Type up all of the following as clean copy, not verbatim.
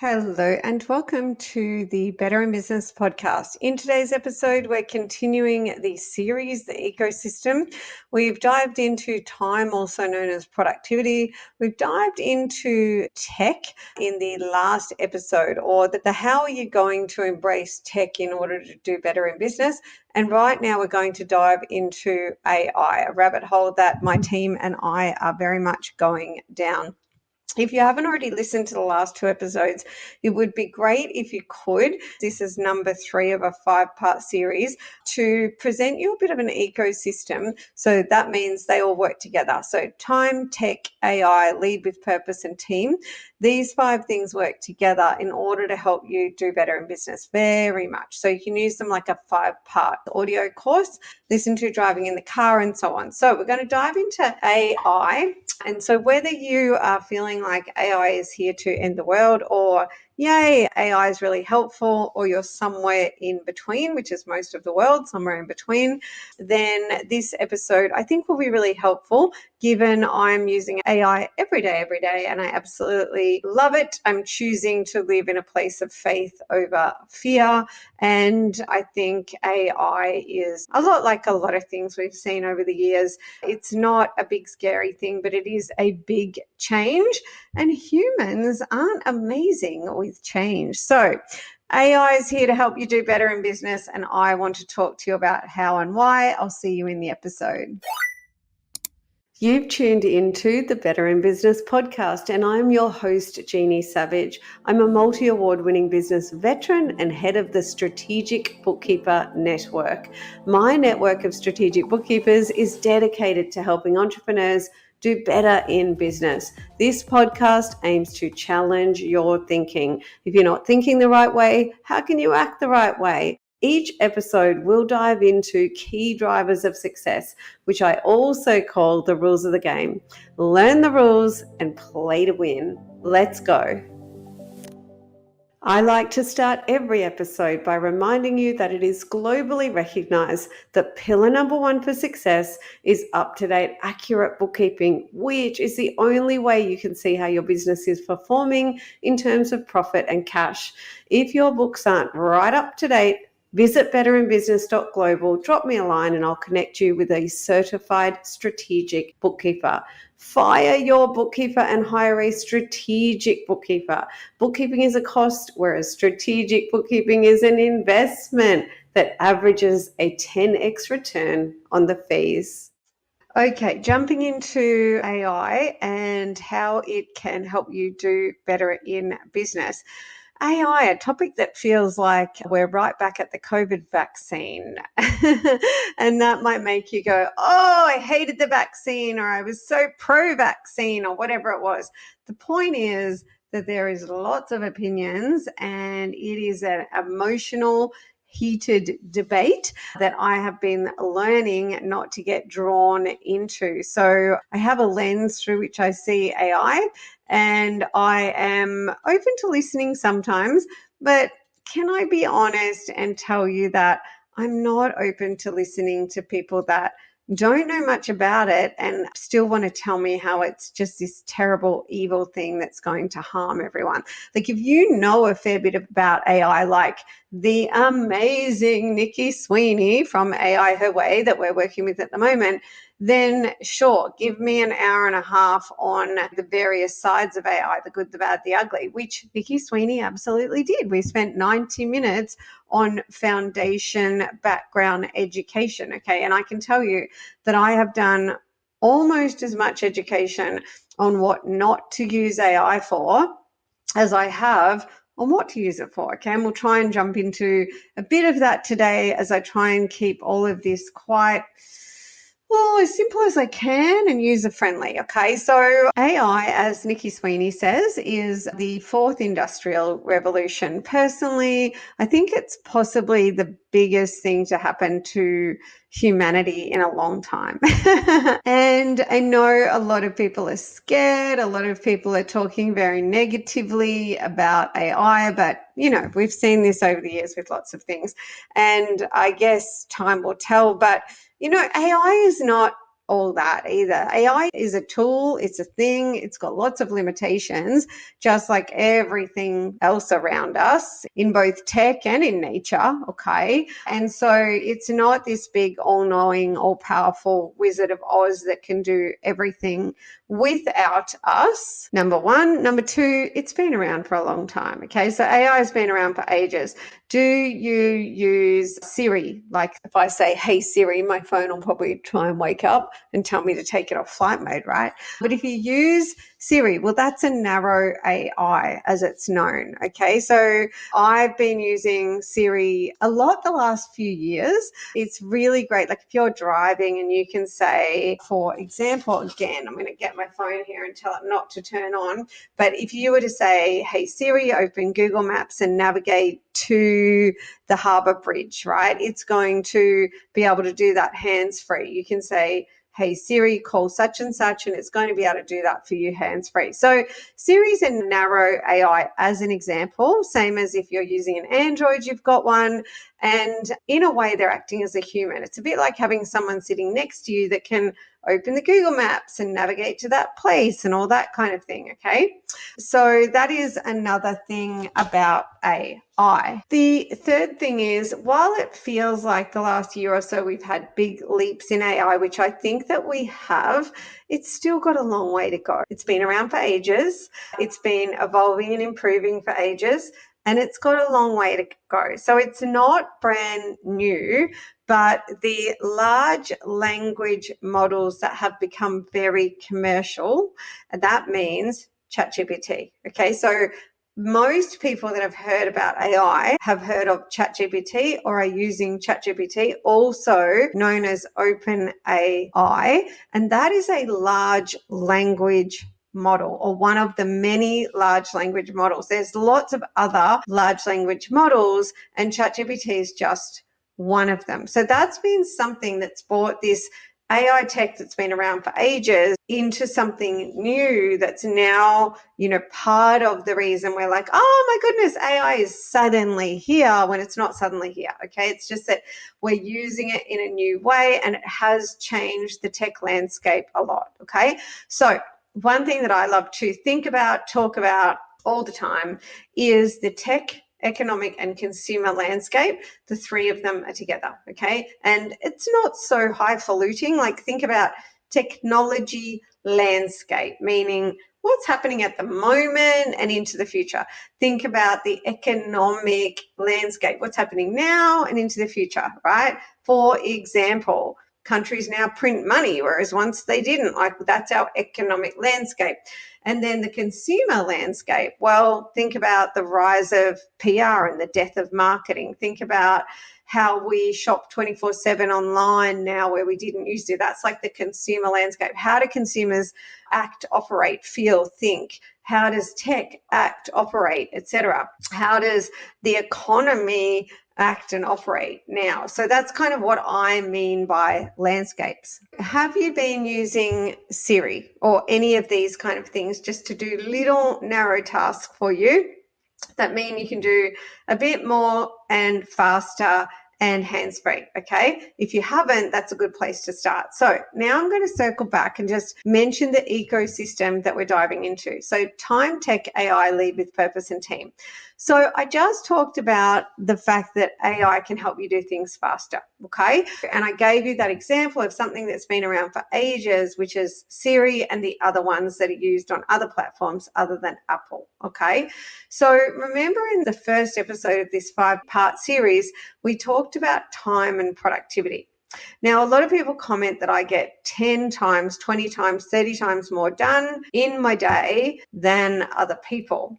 Hello and welcome to the Better in Business podcast. In today's episode, we're continuing the series, the ecosystem. We've dived into time, also known as productivity. We've dived into tech in the last episode, or the how are you going to embrace tech in order to do better in business. And right now we're going to dive into AI, a rabbit hole that my team and I are very much going down. If you haven't already listened to the last two episodes, it would be great if you could. This is number 3 of a 5-part series to present you a bit of an ecosystem. So that means they all work together. So time, tech, AI, lead with purpose, and team. These 5 things work together in order to help you do better in business very much. So you can use them like a 5-part audio course, listen to driving in the car and so on. So we're going to dive into AI. And so whether you are feeling like AI is here to end the world, or yay, AI is really helpful, or you're somewhere in between, which is most of the world, somewhere in between, then this episode I think will be really helpful, given I'm using AI every day, and I absolutely love it. I'm choosing to live in a place of faith over fear, and I think AI is a lot like a lot of things we've seen over the years. It's not a big scary thing, but it is a big change, and humans aren't amazing with change. So AI is here to help you do better in business, and I want to talk to you about how and why. I'll see you in the episode. You've tuned into the Better in Business podcast, and I'm your host, Jeannie Savage. I'm a multi-award winning business veteran and head of the Strategic Bookkeeper Network. My network of strategic bookkeepers is dedicated to helping entrepreneurs do better in business. This podcast aims to challenge your thinking. If you're not thinking the right way, how can you act the right way? Each episode will dive into key drivers of success, which I also call the rules of the game. Learn the rules and play to win. Let's go. I like to start every episode by reminding you that it is globally recognized that pillar number 1 for success is up-to-date, accurate bookkeeping, which is the only way you can see how your business is performing in terms of profit and cash. If your books aren't right up to date, visit betterinbusiness.global, drop me a line, and I'll connect you with a certified strategic bookkeeper. Fire your bookkeeper and hire a strategic bookkeeper. Bookkeeping is a cost, whereas strategic bookkeeping is an investment that averages a 10x return on the fees. Okay, jumping into AI and how it can help you do better in business. AI, a topic that feels like we're right back at the COVID vaccine. And that might make you go, oh, I hated the vaccine, or I was so pro-vaccine, or whatever it was. The point is that there is lots of opinions, and it is an emotional, heated debate that I have been learning not to get drawn into. So I have a lens through which I see AI, and I am open to listening sometimes, but can I be honest and tell you that I'm not open to listening to people that don't know much about it and still want to tell me how it's just this terrible, evil thing that's going to harm everyone. Like, if you know a fair bit about AI, like the amazing Nikki Sweeney from AI Her Way that we're working with at the moment, then sure, give me an hour and a half on the various sides of AI, the good, the bad, the ugly, which Nikki Sweeney absolutely did. We spent 90 minutes on foundation background education, okay? And I can tell you that I have done almost as much education on what not to use AI for as I have on what to use it for, okay? And we'll try and jump into a bit of that today as I try and keep all of this quite as simple as I can and user-friendly, okay? So AI, as Nikki Sweeney says, is the 4th industrial revolution. Personally, I think it's possibly the biggest thing to happen to humanity in a long time. And I know a lot of people are scared. A lot of people are talking very negatively about AI, but we've seen this over the years with lots of things. And I guess time will tell, but AI is not all that either. AI is a tool, it's a thing, it's got lots of limitations, just like everything else around us in both tech and in nature, okay? And so it's not this big all-knowing, all-powerful Wizard of Oz that can do everything without us, number one. Number two, it's been around for a long time, okay? So AI has been around for ages. Do you use Siri? Like if I say, hey Siri, my phone will probably try and wake up and tell me to take it off flight mode, right? But if you use Siri, well, that's a narrow AI as it's known, okay? So I've been using Siri a lot the last few years. It's really great. Like if you're driving and you can say, for example, again, I'm going to get my phone here and tell it not to turn on. But if you were to say, hey Siri, open Google Maps and navigate to the Harbour Bridge, right? It's going to be able to do that hands-free. You can say, hey Siri, call such and such, and it's going to be able to do that for you hands-free. So Siri's a narrow AI as an example, same as if you're using an Android, you've got one, and in a way they're acting as a human. It's a bit like having someone sitting next to you that can open the Google Maps and navigate to that place and all that kind of thing, okay? So that is another thing about AI. The third thing is, while it feels like the last year or so we've had big leaps in AI, which I think that we have, it's still got a long way to go. It's been around for ages. It's been evolving and improving for ages, and it's got a long way to go. So it's not brand new, but the large language models that have become very commercial, and that means ChatGPT. Okay, so most people that have heard about AI have heard of ChatGPT or are using ChatGPT, also known as OpenAI, and that is a large language model, or one of the many large language models. There's lots of other large language models, and ChatGPT is just one of them. So that's been something that's brought this AI tech that's been around for ages into something new that's now, part of the reason we're like, oh my goodness, AI is suddenly here, when it's not suddenly here, okay? It's just that we're using it in a new way, and it has changed the tech landscape a lot, okay? So one thing that I love to think about, talk about all the time is the tech, economic, and consumer landscape. The three of them are together, okay? And it's not so highfalutin. Like think about technology landscape, meaning what's happening at the moment and into the future. Think about the economic landscape, what's happening now and into the future, right? For example, countries now print money, whereas once they didn't. Like that's our economic landscape. And then the consumer landscape, well, think about the rise of PR and the death of marketing. Think about how we shop 24/7 online now, where we didn't used to. That's like the consumer landscape. How do consumers act, operate, feel, think? How does tech act, operate, etc.? How does the economy act and operate now? So that's kind of what I mean by landscapes. Have you been using Siri or any of these kind of things just to do little narrow tasks for you that mean you can do a bit more and faster and hands-free, okay? If you haven't, that's a good place to start. So now I'm going to circle back and just mention the ecosystem that we're diving into. So time, tech, AI, lead with purpose and team. So I just talked about the fact that AI can help you do things faster, okay? And I gave you that example of something that's been around for ages, which is Siri and the other ones that are used on other platforms other than Apple, okay? So remember in the first episode of this 5-part series, we talked about time and productivity. Now, a lot of people comment that I get 10 times, 20 times, 30 times more done in my day than other people.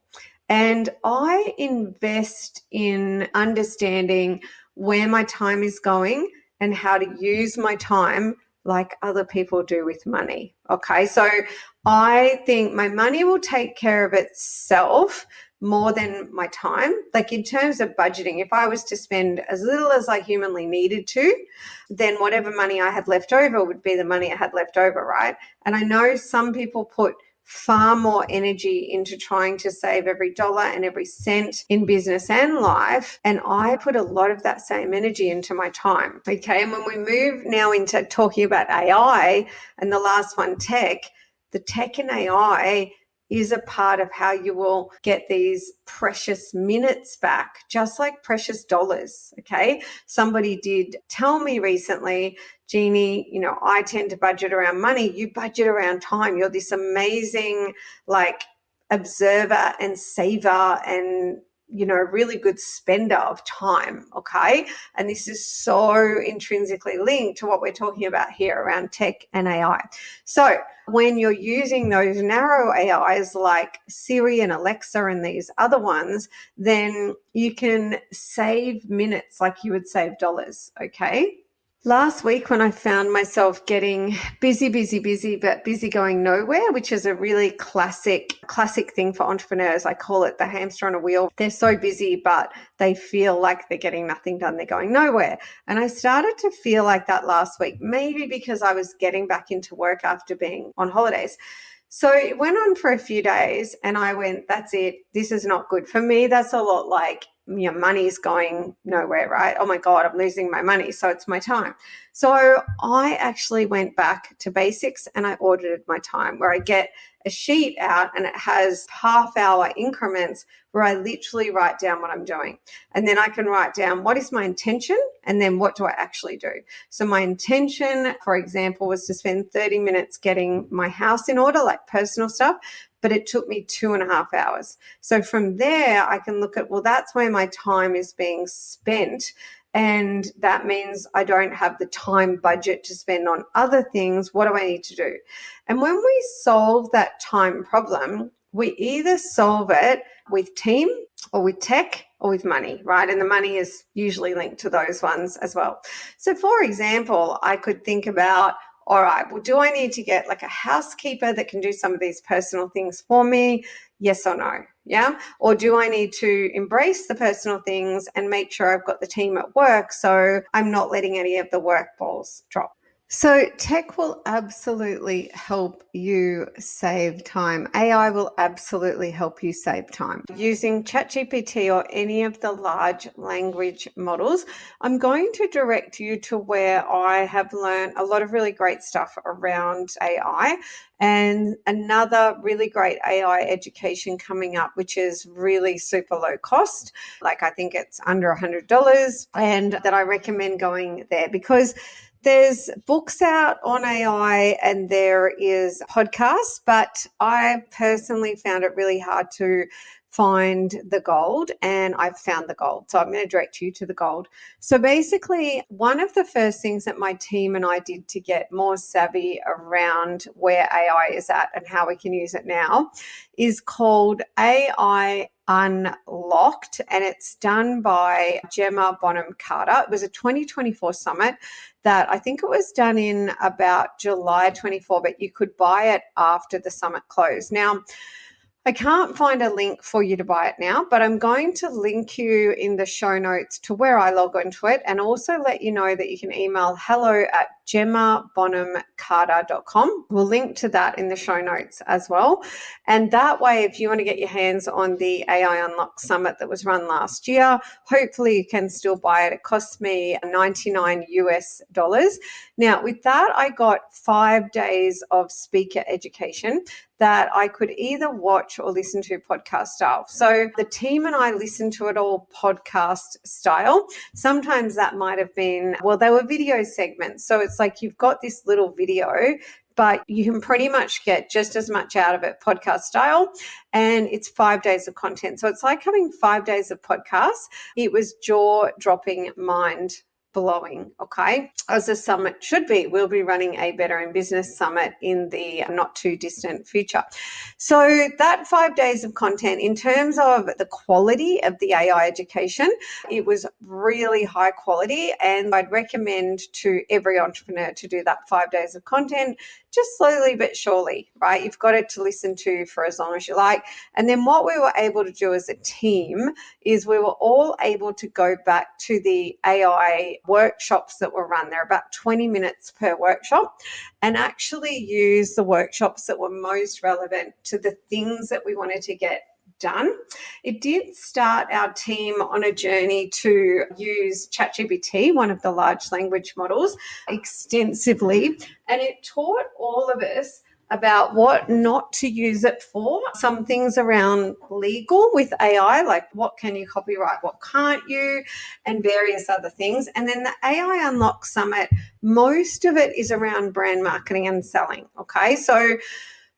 And I invest in understanding where my time is going and how to use my time like other people do with money. Okay, so I think my money will take care of itself more than my time. Like in terms of budgeting, if I was to spend as little as I humanly needed to, then whatever money I had left over would be the money I had left over, right? And I know some people put far more energy into trying to save every dollar and every cent in business and life. And I put a lot of that same energy into my time. Okay. And when we move now into talking about AI and the last one, tech, the tech and AI is a part of how you will get these precious minutes back, just like precious dollars. Okay. Somebody did tell me recently, Jeannie, I tend to budget around money. You budget around time. You're this amazing, observer and saver and really good spender of time. Okay. And this is so intrinsically linked to what we're talking about here around tech and AI. So when you're using those narrow AIs like Siri and Alexa and these other ones, then you can save minutes like you would save dollars. Okay. Last week when I found myself getting busy, but busy going nowhere, which is a really classic thing for entrepreneurs. I call it the hamster on a wheel. They're so busy, but they feel like they're getting nothing done. They're going nowhere. And I started to feel like that last week, maybe because I was getting back into work after being on holidays. So it went on for a few days and I went, that's it. This is not good. For me, that's a lot like, money's going nowhere, right? Oh my God, I'm losing my money. So it's my time. So I actually went back to basics and I audited my time, where I get a sheet out and it has half-hour increments where I literally write down what I'm doing. And then I can write down what is my intention and then what do I actually do. So my intention, for example, was to spend 30 minutes getting my house in order, like personal stuff, but it took me 2.5 hours. So from there, I can look at, well, that's where my time is being spent. And that means I don't have the time budget to spend on other things. What do I need to do? And when we solve that time problem, we either solve it with team or with tech or with money, right? And the money is usually linked to those ones as well. So for example, I could think about, all right, well, do I need to get like a housekeeper that can do some of these personal things for me? Yes or no? Yeah. Or do I need to embrace the personal things and make sure I've got the team at work so I'm not letting any of the work balls drop? So tech will absolutely help you save time. AI will absolutely help you save time. Using ChatGPT or any of the large language models, I'm going to direct you to where I have learned a lot of really great stuff around AI, and another really great AI education coming up, which is really super low cost. Like I think it's under $100, and that I recommend going there because there's books out on AI and there is podcasts, but I personally found it really hard to find the gold, and I've found the gold. So I'm going to direct you to the gold. So basically, one of the first things that my team and I did to get more savvy around where AI is at and how we can use it now is called AI Unlocked, and it's done by Gemma Bonham-Carter. It was a 2024 summit that I think it was done in about July 24, but you could buy it after the summit closed. Now, I can't find a link for you to buy it now, but I'm going to link you in the show notes to where I log into it, and also let you know that you can email hello@gemmabonhamcarter.com. We'll link to that in the show notes as well. And that way, if you want to get your hands on the AI Unlock Summit that was run last year, hopefully you can still buy it. It cost me $99 US. Now, with that, I got 5 days of speaker education that I could either watch or listen to podcast style. So the team and I listened to it all podcast style. Sometimes that might have been, well, they were video segments. So it's like you've got this little video, but you can pretty much get just as much out of it podcast style, and it's 5 days of content. So it's like having 5 days of podcasts. It was jaw-dropping, mind blowing, okay, as a summit should be. We'll be running a Better in Business Summit in the not too distant future. So that 5 days of content, in terms of the quality of the AI education, it was really high quality, and I'd recommend to every entrepreneur to do that 5 days of content just slowly but surely, right? You've got it to listen to for as long as you like. And then what we were able to do as a team is we were all able to go back to the AI workshops that were run. They're about 20 minutes per workshop, and actually use the workshops that were most relevant to the things that we wanted to get done. It did start our team on a journey to use ChatGPT, one of the large language models, extensively, and it taught all of us about what not to use it for. Some things around legal with AI, like what can you copyright, what can't you, and various other things. And then the AI Unlock Summit, most of it is around brand marketing and selling. Okay, so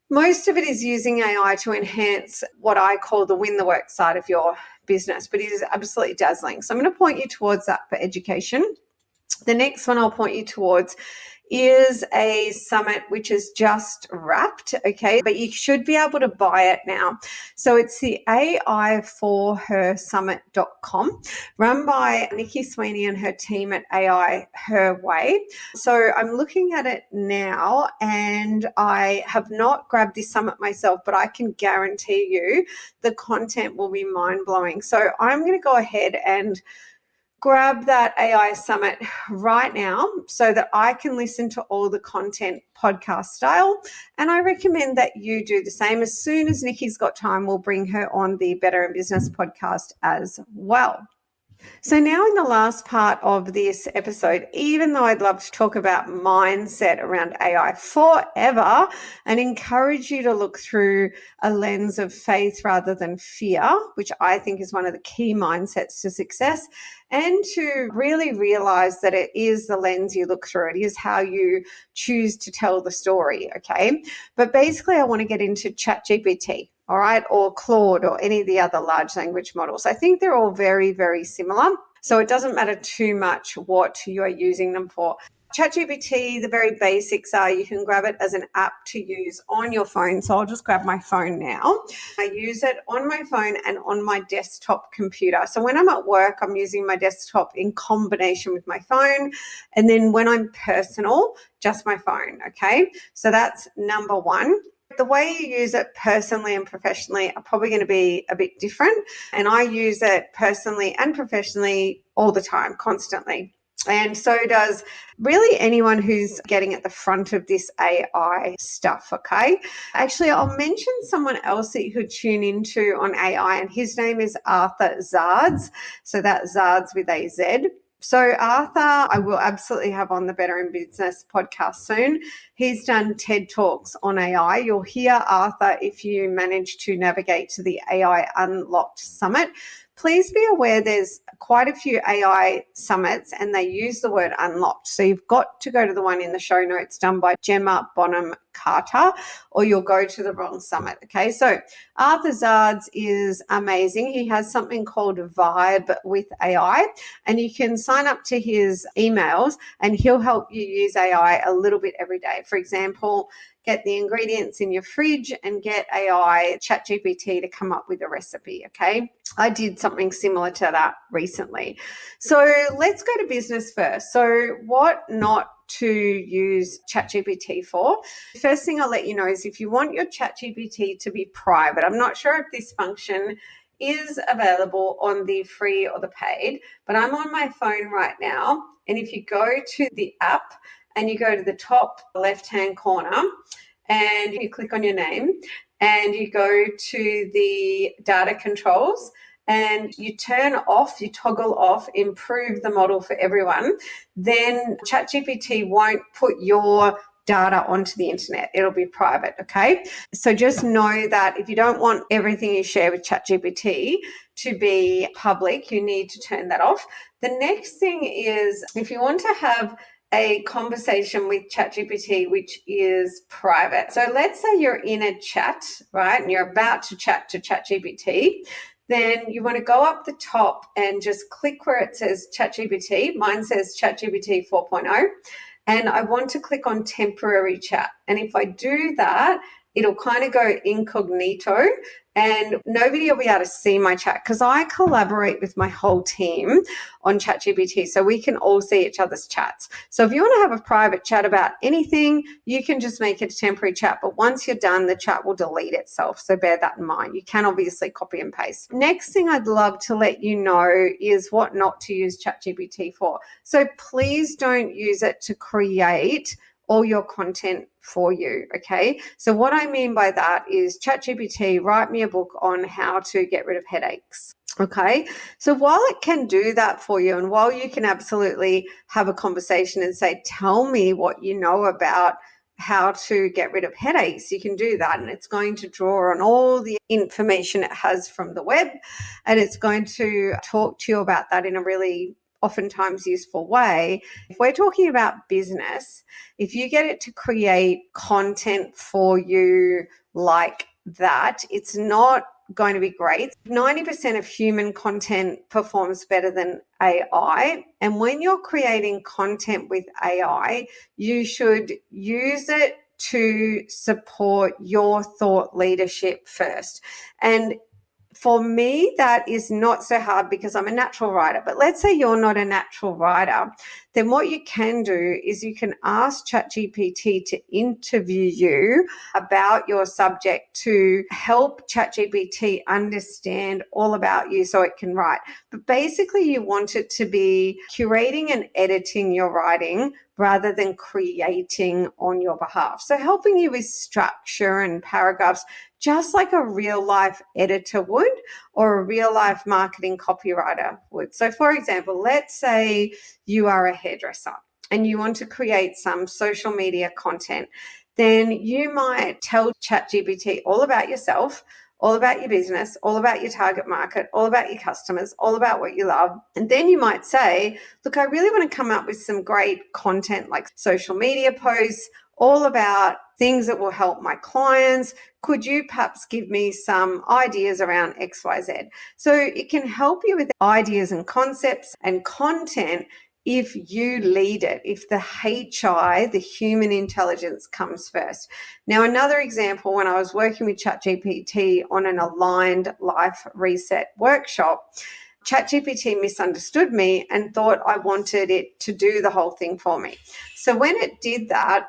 most of it is using AI to enhance what I call the win the work side of your business, but it is absolutely dazzling. So I'm going to point you towards that for education. The next one I'll point you towards is a summit which is just wrapped, okay, but you should be able to buy it now. So it's the AI4hersummit.com, run by Nikki Sweeney and her team at AI Her Way. So I'm looking at it now, and I have not grabbed this summit myself, but I can guarantee you the content will be mind-blowing. So I'm going to go ahead and grab that AI Summit right now so that I can listen to all the content podcast style. And I recommend that you do the same. As soon as Nikki's got time, we'll bring her on the Better in Business podcast as well. So now in the last part of this episode, even though I'd love to talk about mindset around AI forever and encourage you to look through a lens of faith rather than fear, which I think is one of the key mindsets to success, and to really realize that it is the lens you look through. It is how you choose to tell the story, okay? But basically, I want to get into ChatGPT, all right, or Claude or any of the other large language models. I think they're all very, very similar. So it doesn't matter too much what you are using them for. ChatGPT, the very basics are you can grab it as an app to use on your phone. So I'll just grab my phone now. I use it on my phone and on my desktop computer. So when I'm at work, I'm using my desktop in combination with my phone. And then when I'm personal, just my phone, okay? So that's number one. The way you use it personally and professionally are probably going to be a bit different. And I use it personally and professionally all the time, constantly. And so does really anyone who's getting at the front of this AI stuff, okay? Actually, I'll mention someone else that you could tune into on AI, and his name is Arthur Zards. So that's Zards with a Z. So Arthur, I will absolutely have on the Better in Business podcast soon. He's done TED Talks on AI. You'll hear Arthur if you manage to navigate to the AI Unlocked Summit. Please be aware there's quite a few AI summits and they use the word unlocked. So you've got to go to the one in the show notes done by Gemma Bonham-Carter, or you'll go to the wrong summit. Okay, so Arthur Zards is amazing. He has something called Vibe with AI, and you can sign up to his emails and he'll help you use AI a little bit every day. For example, get the ingredients in your fridge and get AI ChatGPT to come up with a recipe, okay? I did something similar to that recently. So let's go to business first. So what not to use ChatGPT for? First thing I'll let you know is if you want your ChatGPT to be private, I'm not sure if this function is available on the free or the paid, but I'm on my phone right now. And if you go to the app, and you go to the top left-hand corner and you click on your name and you go to the data controls and you turn off, you toggle off, improve the model for everyone, then ChatGPT won't put your data onto the internet. It'll be private, okay? So just know that if you don't want everything you share with ChatGPT to be public, you need to turn that off. The next thing is if you want to have a conversation with ChatGPT, which is private. So let's say you're in a chat, right, and you're about to chat to ChatGPT. Then you want to go up the top and just click where it says ChatGPT. Mine says ChatGPT 4.0. And I want to click on temporary chat. And if I do that, it'll kind of go incognito and nobody will be able to see my chat because I collaborate with my whole team on ChatGPT, so we can all see each other's chats. So if you want to have a private chat about anything, you can just make it a temporary chat, but once you're done, the chat will delete itself. So bear that in mind. You can obviously copy and paste. Next thing I'd love to let you know is what not to use ChatGPT for. So please don't use it to create all your content for you, okay? So what I mean by that is ChatGPT, write me a book on how to get rid of headaches. Okay, so while it can do that for you, and while you can absolutely have a conversation and say, tell me what you know about how to get rid of headaches, you can do that, and it's going to draw on all the information it has from the web, and it's going to talk to you about that in a really oftentimes useful way. If we're talking about business, if you get it to create content for you like that, it's not going to be great. 90% of human content performs better than AI. And when you're creating content with AI, you should use it to support your thought leadership first. And for me, that is not so hard because I'm a natural writer. But let's say you're not a natural writer, then what you can do is you can ask ChatGPT to interview you about your subject to help ChatGPT understand all about you so it can write. But basically, you want it to be curating and editing your writing rather than creating on your behalf. So helping you with structure and paragraphs, just like a real life editor would or a real life marketing copywriter would. So for example, let's say you are a hairdresser and you want to create some social media content. Then you might tell ChatGPT all about yourself, all about your business, all about your target market, all about your customers, all about what you love. And then you might say, look, I really want to come up with some great content like social media posts, all about things that will help my clients. Could you perhaps give me some ideas around XYZ? So it can help you with ideas and concepts and content if you lead it, if the HI, the human intelligence, comes first. Now, another example, when I was working with ChatGPT on an aligned life reset workshop, ChatGPT misunderstood me and thought I wanted it to do the whole thing for me. So when it did that,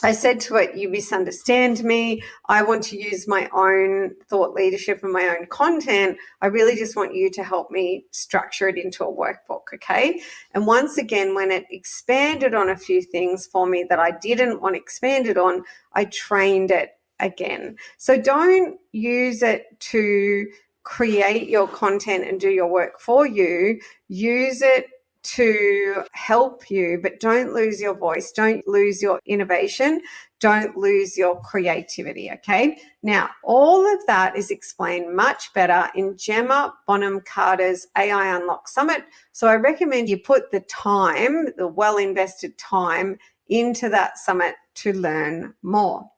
I said to it, you misunderstand me. I want to use my own thought leadership and my own content. I really just want you to help me structure it into a workbook, okay? And once again, when it expanded on a few things for me that I didn't want expanded on, I trained it again. So don't use it to create your content and do your work for you. Use it to help you, but don't lose your voice, don't lose your innovation, don't lose your creativity, okay? Now, all of that is explained much better in Gemma Bonham-Carter's AI Unlock Summit. So I recommend you put the time, the well-invested time, into that summit to learn more.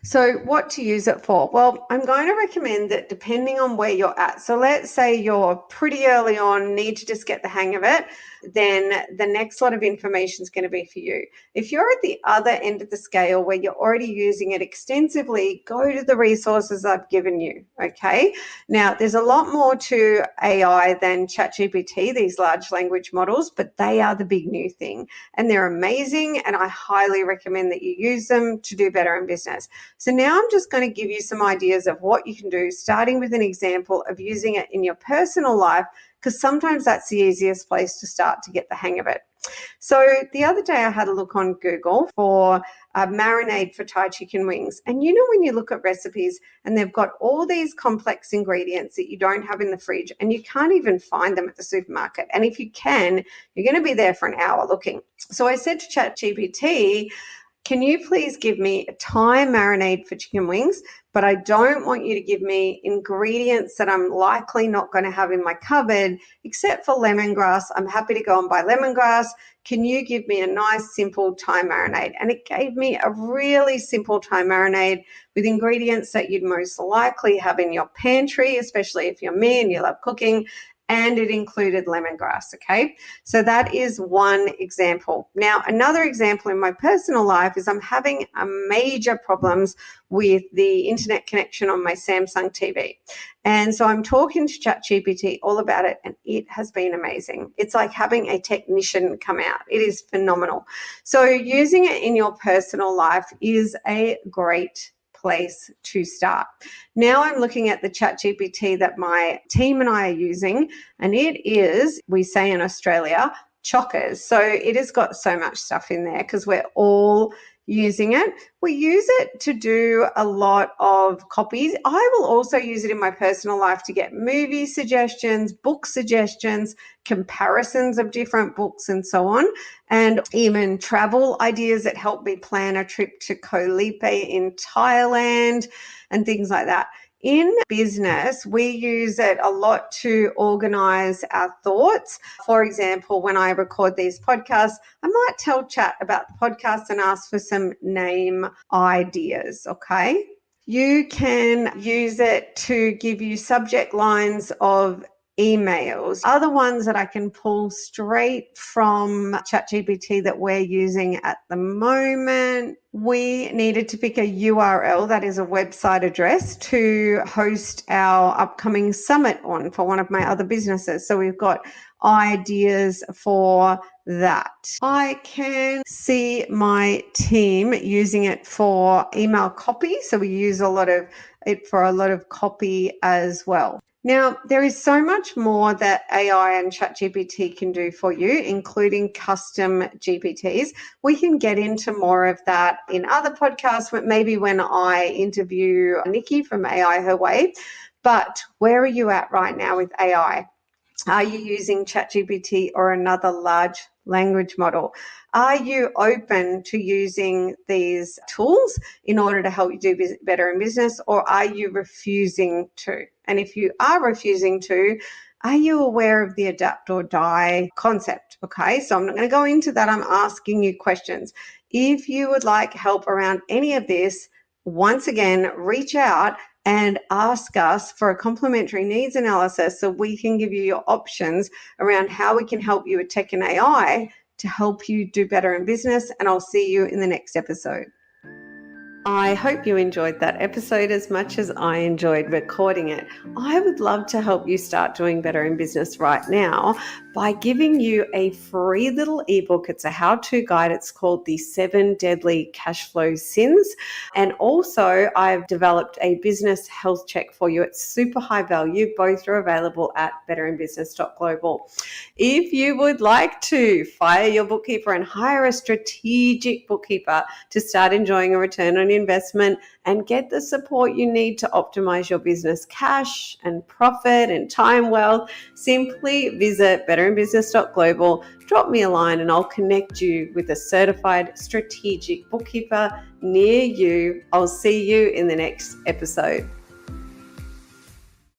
So what to use it for? Well, I'm going to recommend that depending on where you're at. So let's say you're pretty early on, need to just get the hang of it, then the next lot of information is going to be for you. If you're at the other end of the scale where you're already using it extensively, go to the resources I've given you, okay? Now, there's a lot more to AI than ChatGPT, these large language models, but they are the big new thing and they're amazing, and I highly recommend that you use them to do better in business. So now I'm just going to give you some ideas of what you can do, starting with an example of using it in your personal life, because sometimes that's the easiest place to start to get the hang of it. So the other day I had a look on Google for a marinade for Thai chicken wings. And you know when you look at recipes and they've got all these complex ingredients that you don't have in the fridge and you can't even find them at the supermarket. And if you can, you're going to be there for an hour looking. So I said to ChatGPT, can you please give me a Thai marinade for chicken wings, but I don't want you to give me ingredients that I'm likely not going to have in my cupboard, except for lemongrass. I'm happy to go and buy lemongrass. Can you give me a nice, simple Thai marinade? And it gave me a really simple Thai marinade with ingredients that you'd most likely have in your pantry, especially if you're me and you love cooking. and it included lemongrass. Okay, so that is one example. Now, another example in my personal life is I'm having a major problems with the internet connection on my Samsung TV. And so I'm talking to ChatGPT all about it, and it has been amazing. It's like having a technician come out. It is phenomenal. So using it in your personal life is a great place to start. Now I'm looking at the ChatGPT that my team and I are using, and it is, we say in Australia, chockers. So it has got so much stuff in there because we're all using it. We use it to do a lot of copies. I will also use it in my personal life to get movie suggestions, book suggestions, comparisons of different books and so on, and even travel ideas that help me plan a trip to Koh Lipe in Thailand and things like that. In business, we use it a lot to organize our thoughts. For example, when I record these podcasts, I might tell Chat about the podcast and ask for some name ideas, okay? You can use it to give you subject lines of emails. Other ones that I can pull straight from ChatGPT that we're using at the moment. We needed to pick a URL, that is a website address, to host our upcoming summit on for one of my other businesses. So we've got ideas for that. I can see my team using it for email copy. So we use a lot of it for a lot of copy as well. Now, there is so much more that AI and ChatGPT can do for you, including custom GPTs. We can get into more of that in other podcasts, but maybe when I interview Nikki from AI Her Way. But where are you at right now with AI? Are you using ChatGPT or another large language model? Are you open to using these tools in order to help you do better in business, or are you refusing to? And if you are refusing to, are you aware of the adapt or die concept? Okay, so I'm not going to go into that. I'm asking you questions. If you would like help around any of this, once again, reach out and ask us for a complimentary needs analysis so we can give you your options around how we can help you with tech and AI to help you do better in business. And I'll see you in the next episode. I hope you enjoyed that episode as much as I enjoyed recording it. I would love to help you start doing better in business right now by giving you a free little ebook. It's a how-to guide. It's called The 7 Deadly Cash Flow Sins. And also I've developed a business health check for you. It's super high value. Both are available at betterinbusiness.global. If you would like to fire your bookkeeper and hire a strategic bookkeeper to start enjoying a return on investment and get the support you need to optimize your business cash and profit and time wealth, simply visit betterinbusiness.global, drop me a line and I'll connect you with a certified strategic bookkeeper near you. I'll see you in the next episode.